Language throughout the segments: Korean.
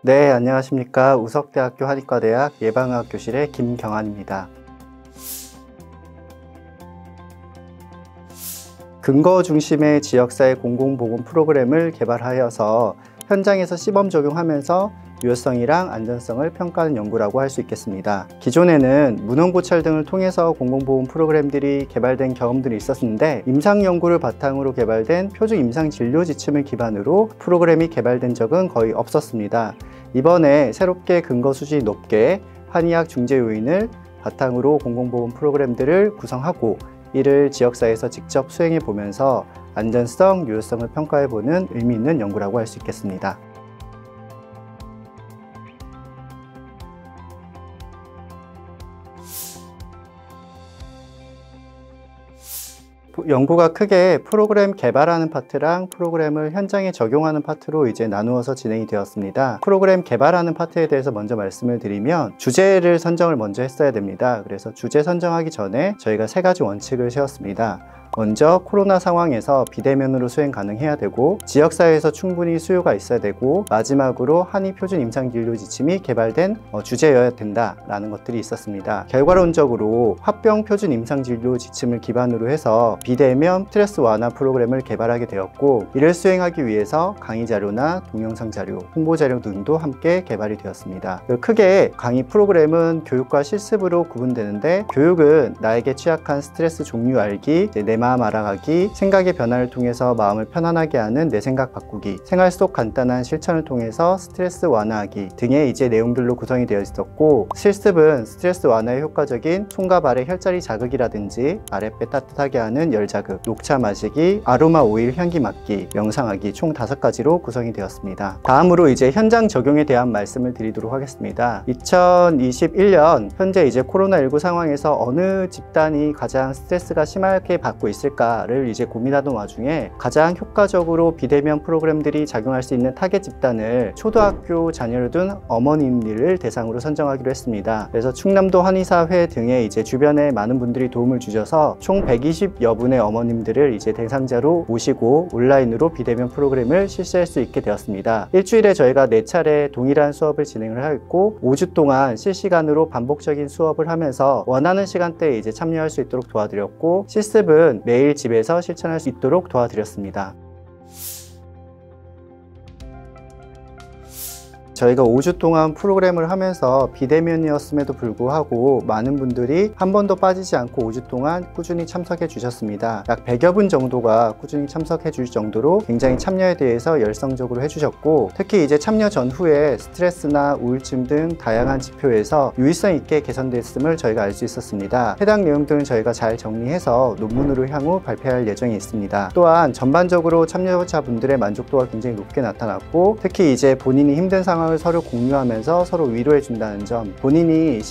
네, 안녕하십니까. 우석대학교 한의과대학 예방의학 교실의 김경환입니다. 근거 중심의 지역사회 공공보건 프로그램을 개발하여서 현장에서 시범 적용하면서 유효성이랑 안전성을 평가하는 연구라고 할 수 있겠습니다. 기존에는 문헌고찰 등을 통해서 공공보건 프로그램들이 개발된 경험들이 있었는데, 임상연구를 바탕으로 개발된 표준 임상진료 지침을 기반으로 프로그램이 개발된 적은 거의 없었습니다. 이번에 새롭게 근거 수준이 높게 한의학 중재 요인을 바탕으로 공공보건 프로그램들을 구성하고 이를 지역사회에서 직접 수행해 보면서 안전성, 유효성을 평가해 보는 의미 있는 연구라고 할 수 있겠습니다. 연구가 크게 프로그램 개발하는 파트랑 프로그램을 현장에 적용하는 파트로 이제 나누어서 진행이 되었습니다. 프로그램 개발하는 파트에 대해서 먼저 말씀을 드리면, 주제를 선정을 먼저 했어야 됩니다. 그래서 주제 선정하기 전에 저희가 3가지 원칙을 세웠습니다. 먼저 코로나 상황에서 비대면으로 수행 가능해야 되고, 지역사회에서 충분히 수요가 있어야 되고, 마지막으로 한의 표준 임상진료 지침이 개발된 주제여야 된다라는 것들이 있었습니다. 결과론적으로 화병 표준 임상진료 지침을 기반으로 해서 비대면 스트레스 완화 프로그램을 개발하게 되었고, 이를 수행하기 위해서 강의 자료나 동영상 자료, 홍보 자료 등도 함께 개발이 되었습니다. 크게 강의 프로그램은 교육과 실습으로 구분되는데, 교육은 나에게 취약한 스트레스 종류 알기, 내 마음 알아가기, 생각의 변화를 통해서 마음을 편안하게 하는 내 생각 바꾸기, 생활 속 간단한 실천을 통해서 스트레스 완화하기 등의 이제 내용들로 구성이 되어 있었고, 실습은 스트레스 완화에 효과적인 손과 발의 혈자리 자극이라든지 아랫배 따뜻하게 하는 열 자극, 녹차 마시기, 아로마 오일 향기 맡기, 명상하기 총 5가지로 구성이 되었습니다. 다음으로 이제 현장 적용에 대한 말씀을 드리도록 하겠습니다. 2021년 현재 이제 코로나19 상황에서 어느 집단이 가장 스트레스가 심하게 받고 있을까를 이제 고민하던 와중에 가장 효과적으로 비대면 프로그램들이 작용할 수 있는 타겟 집단을 초등학교 자녀를 둔 어머님들을 대상으로 선정하기로 했습니다. 그래서 충남도 한의사회 등의 이제 주변에 많은 분들이 도움을 주셔서 총 120여 분의 어머님들을 이제 대상자로 모시고 온라인으로 비대면 프로그램을 실시할 수 있게 되었습니다. 일주일에 저희가 4차례 동일한 수업을 진행을 하였고, 5주 동안 실시간으로 반복적인 수업을 하면서 원하는 시간대에 이제 참여할 수 있도록 도와드렸고, 실습은 매일 집에서 실천할 수 있도록 도와드렸습니다. 저희가 5주 동안 프로그램을 하면서 비대면이었음에도 불구하고 많은 분들이 한 번도 빠지지 않고 5주 동안 꾸준히 참석해 주셨습니다. 약 100여 분 정도가 꾸준히 참석해 주실 정도로 굉장히 참여에 대해서 열성적으로 해주셨고, 특히 이제 참여 전후에 스트레스나 우울증 등 다양한 지표에서 유의성 있게 개선됐음을 저희가 알 수 있었습니다. 해당 내용들은 저희가 잘 정리해서 논문으로 향후 발표할 예정이 있습니다. 또한 전반적으로 참여자분들의 만족도가 굉장히 높게 나타났고, 특히 이제 본인이 힘든 상황 서로 공유하면서 서로 위로해 준다는 점, 본인이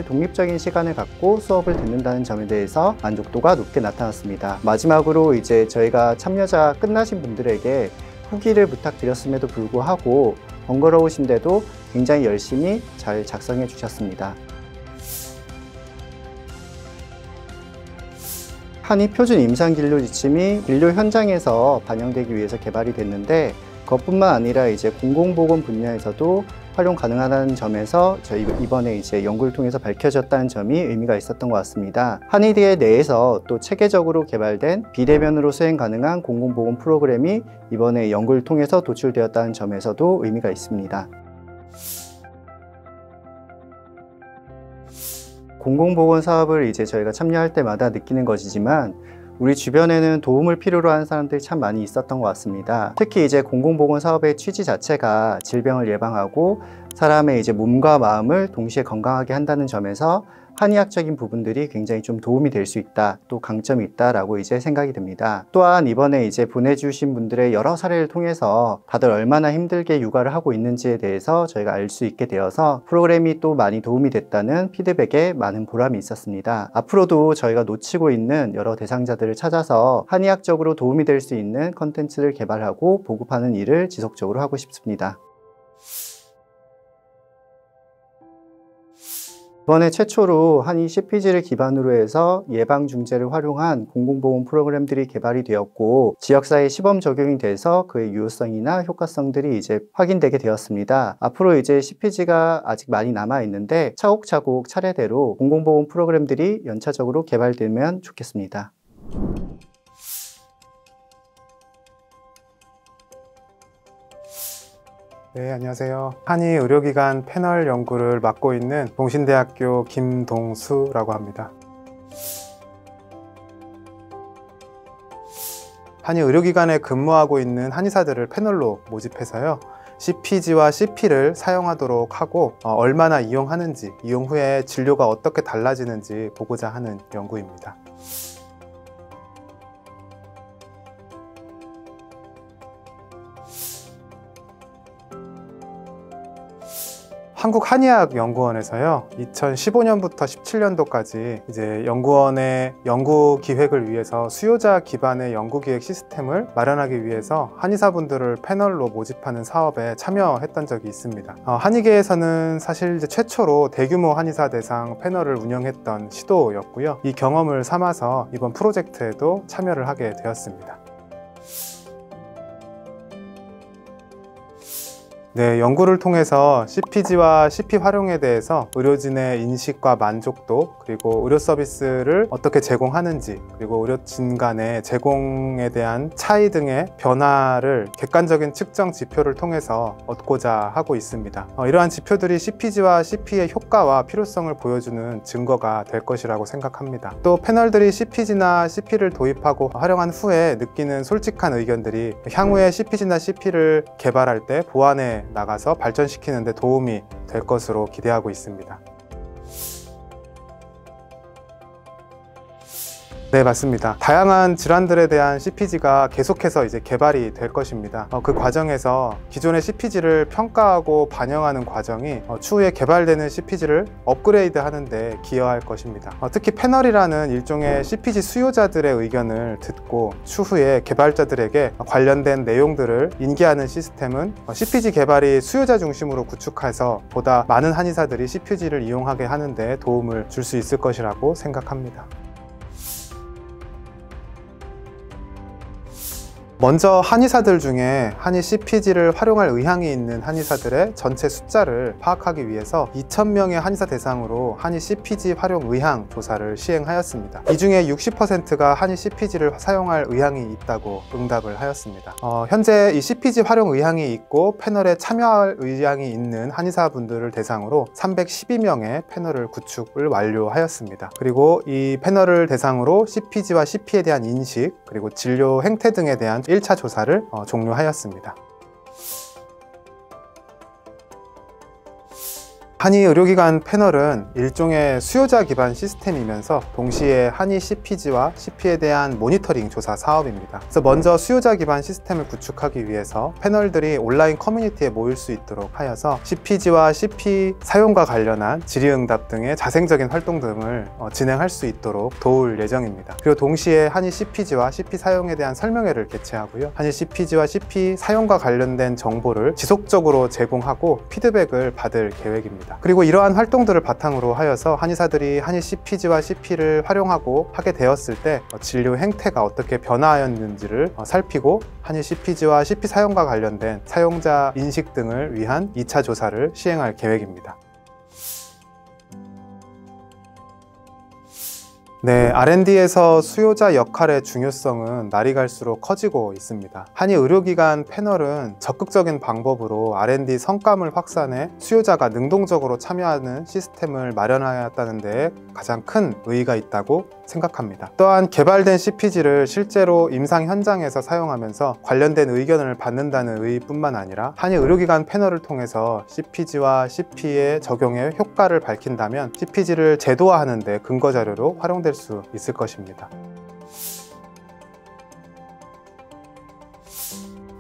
독립적인 시간을 갖고 수업을 듣는다는 점에 대해서 만족도가 높게 나타났습니다. 마지막으로 이제 저희가 참여자 끝나신 분들에게 후기를 부탁드렸음에도 불구하고 번거로우신데도 굉장히 열심히 잘 작성해 주셨습니다. 한의 표준 임상진료 지침이 진료 현장에서 반영되기 위해서 개발이 됐는데, 그것뿐만 아니라 이제 공공보건 분야에서도 활용 가능하다는 점에서 저희 이번에 이제 연구를 통해서 밝혀졌다는 점이 의미가 있었던 것 같습니다. 한의대 내에서 또 체계적으로 개발된 비대면으로 수행 가능한 공공보건 프로그램이 이번에 연구를 통해서 도출되었다는 점에서도 의미가 있습니다. 공공보건 사업을 이제 저희가 참여할 때마다 느끼는 것이지만, 우리 주변에는 도움을 필요로 하는 사람들이 참 많이 있었던 것 같습니다. 특히 이제 공공보건 사업의 취지 자체가 질병을 예방하고 사람의 이제 몸과 마음을 동시에 건강하게 한다는 점에서 한의학적인 부분들이 굉장히 좀 도움이 될 수 있다, 또 강점이 있다라고 이제 생각이 듭니다. 또한 이번에 이제 보내주신 분들의 여러 사례를 통해서 다들 얼마나 힘들게 육아를 하고 있는지에 대해서 저희가 알 수 있게 되어서 프로그램이 또 많이 도움이 됐다는 피드백에 많은 보람이 있었습니다. 앞으로도 저희가 놓치고 있는 여러 대상자들을 찾아서 한의학적으로 도움이 될 수 있는 컨텐츠를 개발하고 보급하는 일을 지속적으로 하고 싶습니다. 이번에 최초로 한의 CPG를 기반으로 해서 예방중재를 활용한 공공보험 프로그램들이 개발이 되었고 지역사회에 시범 적용이 돼서 그의 유효성이나 효과성들이 이제 확인되게 되었습니다. 앞으로 이제 CPG가 아직 많이 남아 있는데 차곡차곡 차례대로 공공보험 프로그램들이 연차적으로 개발되면 좋겠습니다. 네, 안녕하세요. 한의 의료기관 패널 연구를 맡고 있는 동신대학교 김동수라고 합니다. 한의 의료기관에 근무하고 있는 한의사들을 패널로 모집해서요. CPG와 CP를 사용하도록 하고 얼마나 이용하는지, 이용 후에 진료가 어떻게 달라지는지 보고자 하는 연구입니다. 한국한의학연구원에서요 2015년부터 17년도까지 이제 연구원의 연구 기획을 위해서 수요자 기반의 연구 기획 시스템을 마련하기 위해서 한의사분들을 패널로 모집하는 사업에 참여했던 적이 있습니다. 한의계에서는 사실 이제 최초로 대규모 한의사 대상 패널을 운영했던 시도였고요. 이 경험을 삼아서 이번 프로젝트에도 참여를 하게 되었습니다. 네, 연구를 통해서 CPG와 CP 활용에 대해서 의료진의 인식과 만족도, 그리고 의료 서비스를 어떻게 제공하는지, 그리고 의료진 간의 제공에 대한 차이 등의 변화를 객관적인 측정 지표를 통해서 얻고자 하고 있습니다. 이러한 지표들이 CPG와 CP의 효과와 필요성을 보여주는 증거가 될 것이라고 생각합니다. 또 패널들이 CPG나 CP를 도입하고 활용한 후에 느끼는 솔직한 의견들이 향후에 CPG나 CP를 개발할 때 보완해 나가서 발전시키는 데 도움이 될 것으로 기대하고 있습니다. 네, 맞습니다. 다양한 질환들에 대한 CPG가 계속해서 이제 개발이 될 것입니다. 그 과정에서 기존의 CPG를 평가하고 반영하는 과정이 추후에 개발되는 CPG를 업그레이드 하는 데 기여할 것입니다. 특히 패널이라는 일종의 CPG 수요자들의 의견을 듣고 추후에 개발자들에게 관련된 내용들을 인계하는 시스템은 CPG 개발이 수요자 중심으로 구축해서 보다 많은 한의사들이 CPG를 이용하게 하는 데 도움을 줄 수 있을 것이라고 생각합니다. 먼저 한의사들 중에 한의 CPG를 활용할 의향이 있는 한의사들의 전체 숫자를 파악하기 위해서 2,000명의 한의사 대상으로 한의 CPG 활용 의향 조사를 시행하였습니다. 이 중에 60%가 한의 CPG를 사용할 의향이 있다고 응답을 하였습니다. 현재 이 CPG 활용 의향이 있고 패널에 참여할 의향이 있는 한의사분들을 대상으로 312명의 패널을 구축을 완료하였습니다. 그리고 이 패널을 대상으로 CPG와 CP에 대한 인식, 그리고 진료 행태 등에 대한 1차 조사를 종료하였습니다. 한의 의료기관 패널은 일종의 수요자 기반 시스템이면서 동시에 한의 CPG와 CP에 대한 모니터링 조사 사업입니다. 그래서 먼저 수요자 기반 시스템을 구축하기 위해서 패널들이 온라인 커뮤니티에 모일 수 있도록 하여서 CPG와 CP 사용과 관련한 질의응답 등의 자생적인 활동 등을 진행할 수 있도록 도울 예정입니다. 그리고 동시에 한의 CPG와 CP 사용에 대한 설명회를 개최하고요. 한의 CPG와 CP 사용과 관련된 정보를 지속적으로 제공하고 피드백을 받을 계획입니다. 그리고 이러한 활동들을 바탕으로 하여서 한의사들이 한의 CPG와 CP를 활용하고 하게 되었을 때 진료 행태가 어떻게 변화하였는지를 살피고 한의 CPG와 CP 사용과 관련된 사용자 인식 등을 위한 2차 조사를 시행할 계획입니다. 네, R&D에서 수요자 역할의 중요성은 날이 갈수록 커지고 있습니다. 한의 의료기관 패널은 적극적인 방법으로 R&D 성과물 확산에 수요자가 능동적으로 참여하는 시스템을 마련하였다는 데 가장 큰 의의가 있다고 생각합니다. 또한 개발된 CPG를 실제로 임상 현장에서 사용하면서 관련된 의견을 받는다는 의의뿐만 아니라 한의 의료기관 패널을 통해서 CPG와 CP의 적용의 효과를 밝힌다면 CPG를 제도화하는 데 근거 자료로 활용될 수 있을 것입니다.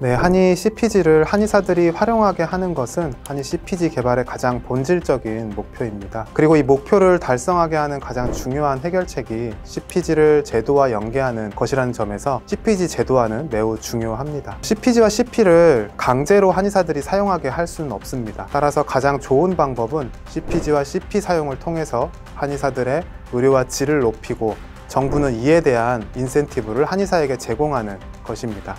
네, 한의 CPG를 한의사들이 활용하게 하는 것은 한의 CPG 개발의 가장 본질적인 목표입니다. 그리고 이 목표를 달성하게 하는 가장 중요한 해결책이 CPG를 제도와 연계하는 것이라는 점에서 CPG 제도화는 매우 중요합니다. CPG와 CP를 강제로 한의사들이 사용하게 할 수는 없습니다. 따라서 가장 좋은 방법은 CPG와 CP 사용을 통해서 한의사들의 의료와 질을 높이고 정부는 이에 대한 인센티브를 한의사에게 제공하는 것입니다.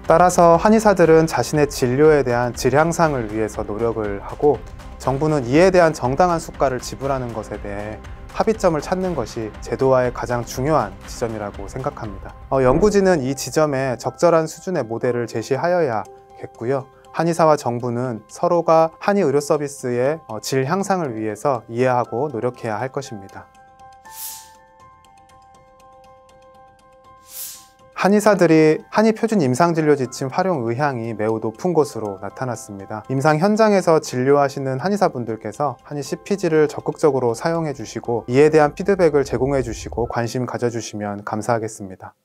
따라서 한의사들은 자신의 진료에 대한 질 향상을 위해서 노력을 하고 정부는 이에 대한 정당한 수가를 지불하는 것에 대해 합의점을 찾는 것이 제도화의 가장 중요한 지점이라고 생각합니다. 연구진은 이 지점에 적절한 수준의 모델을 제시하여야겠고요. 한의사와 정부는 서로가 한의 의료 서비스의 질 향상을 위해서 이해하고 노력해야 할 것입니다. 한의사들이 한의 표준 임상진료 지침 활용 의향이 매우 높은 것으로 나타났습니다. 임상 현장에서 진료하시는 한의사분들께서 한의 CPG를 적극적으로 사용해 주시고 이에 대한 피드백을 제공해 주시고 관심 가져주시면 감사하겠습니다.